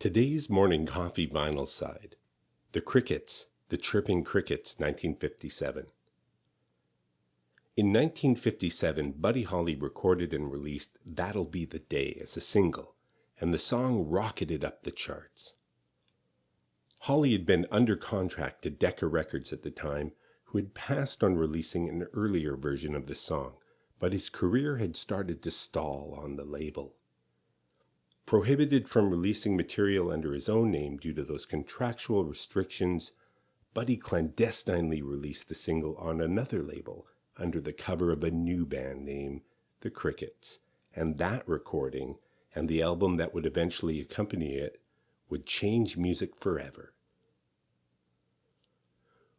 Today's morning coffee vinyl side. The Crickets, the Chirping Crickets, 1957. In 1957, Buddy Holly recorded and released That'll Be the Day as a single, and the song rocketed up the charts. Holly had been under contract to Decca Records at the time, who had passed on releasing an earlier version of the song, but his career had started to stall on the label. Prohibited from releasing material under his own name due to those contractual restrictions, Buddy clandestinely released the single on another label under the cover of a new band name, The Crickets, and that recording, and the album that would eventually accompany it, would change music forever.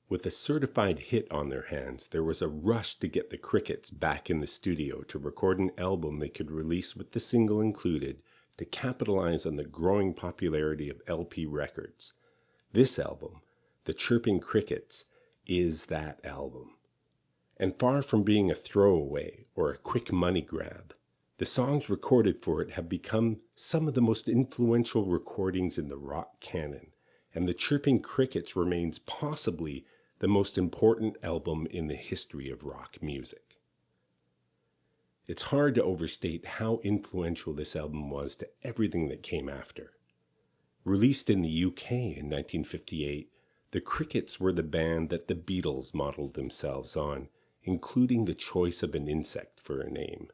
With a certified hit on their hands, there was a rush to get the Crickets back in the studio to record an album they could release with the single included, to capitalize on the growing popularity of LP records. This album, The Chirping Crickets, is that album. And far from being a throwaway or a quick money grab, the songs recorded for it have become some of the most influential recordings in the rock canon, and The Chirping Crickets remains possibly the most important album in the history of rock music. It's hard to overstate how influential this album was to everything that came after. Released in the UK in 1958, the Crickets were the band that the Beatles modeled themselves on, including the choice of an insect for a name.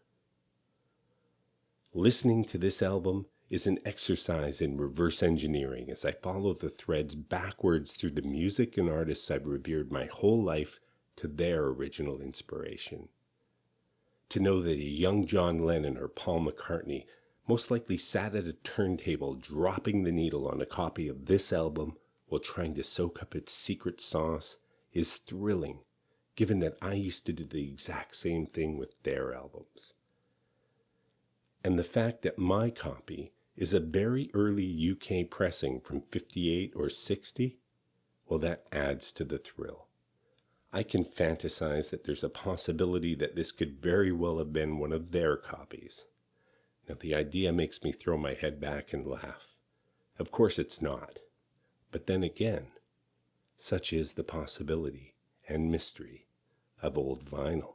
Listening to this album is an exercise in reverse engineering as I follow the threads backwards through the music and artists I've revered my whole life to their original inspiration. To know that a young John Lennon or Paul McCartney most likely sat at a turntable dropping the needle on a copy of this album while trying to soak up its secret sauce is thrilling, given that I used to do the exact same thing with their albums. And the fact that my copy is a very early UK pressing from 58 or 60, well, that adds to the thrill. I can fantasize that there's a possibility that this could very well have been one of their copies. Now, the idea makes me throw my head back and laugh. Of course it's not. But then again, such is the possibility and mystery of old vinyl.